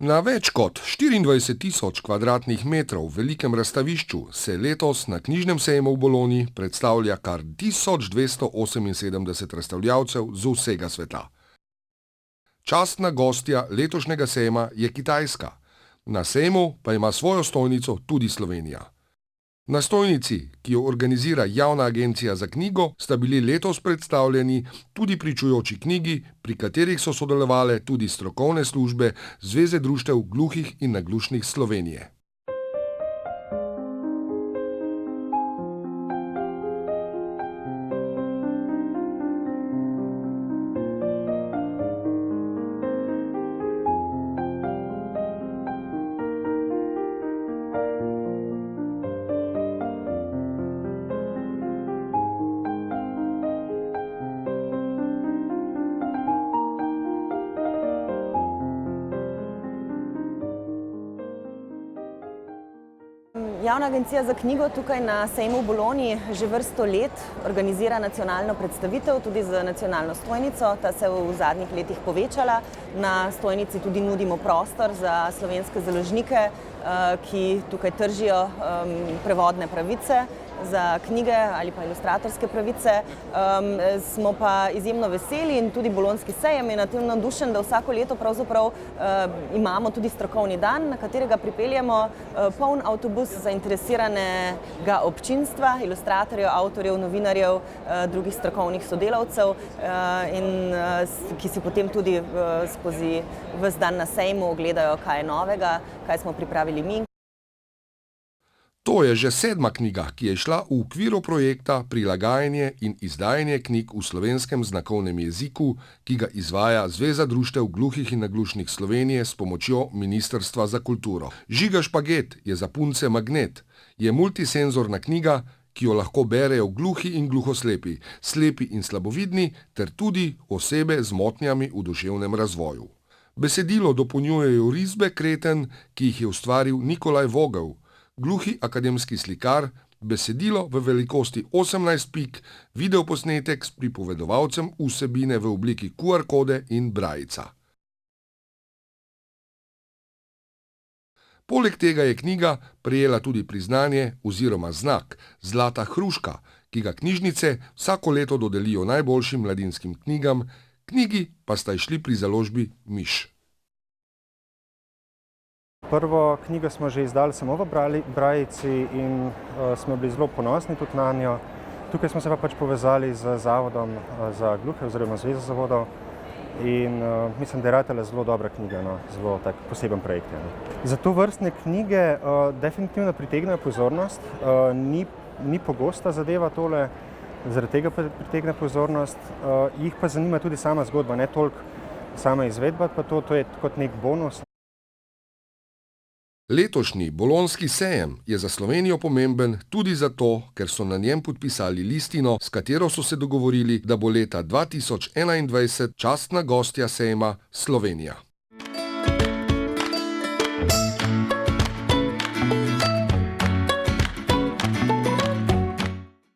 Na več kot 24.000 kvadratnih metrov velikem razstavišču se letos na knjižnem sejmu v Bologni predstavlja kar 1278 razstavljavcev z vsega sveta. Častna gostja letošnjega sejma je Kitajska. Na sejmu pa ima svojo stojnico tudi Slovenija. Na stojnici, ki jo organizira Javna agencija za knjigo, sta bili letos predstavljeni tudi pričujoči knjigi, pri katerih so sodelovale tudi strokovne službe Zveze društev gluhih in naglušnih Slovenije. Javna agencija za knjigo tukaj na sejmu v Bologni že vrsto let organizira nacionalno predstavitev, tudi z nacionalno stojnico. Ta se je v zadnjih letih povečala. Na stojnici tudi nudimo prostor za slovenske založnike, ki tukaj tržijo prevodne pravice za knjige ali pa ilustratorske pravice. Smo pa izjemno veseli in tudi bolonjski sejem je na tem navdušen, da vsako leto pravzaprav imamo tudi strokovni dan, na katerega pripeljemo poln avtobus zainteresiranega občinstva, ilustratorjev, avtorjev, novinarjev, drugih strokovnih sodelavcev, ki si potem tudi skozi ves dan na sejmu ogledajo, kaj je novega, kaj smo pripravili mi. To je že 7. knjiga, ki je šla v okviru projekta Prilagajanje in izdajanje knjig v slovenskem znakovnem jeziku, ki ga izvaja Zveza društev gluhih in naglušnih Slovenije s pomočjo Ministrstva za kulturo. Žiga Špaget je za punce magnet, je multisenzorna knjiga, ki jo lahko berejo gluhi in gluhoslepi, slepi in slabovidni ter tudi osebe z motnjami v duševnem razvoju. Besedilo dopolnjujejo risbe kreten, ki jih je ustvaril Nikolaj Vogel, gluhi akademski slikar, besedilo v velikosti 18 pik, videoposnetek s pripovedovalcem vsebine v obliki QR kode in brajica. Poleg tega je knjiga prejela tudi priznanje oziroma znak Zlata hruška, ki ga knjižnice vsako leto dodelijo najboljšim mladinskim knjigam, knjigi pa sta izšli pri založbi Miš. Prvo knjigo smo že izdali samo v brajici in smo bili zelo ponosni tudi na njo. Tukaj smo se pa pač povezali z Zavodom za gluhe oziroma Zvezo zavodov in mislim, da je ratela zelo dobra knjiga, no, zelo tak poseben projekt. Za to vrstne knjige definitivno pritegnejo pozornost, ni pogosta zadeva tole, zaradi tega pritegne pozornost, jih pa zanima tudi sama zgodba, ne toliko sama izvedba, pa to je kot nek bonus. Letošnji bolonjski sejem je za Slovenijo pomemben tudi zato, ker so na njem podpisali listino, s katero so se dogovorili, da bo leta 2021 častna gostja sejma Slovenija.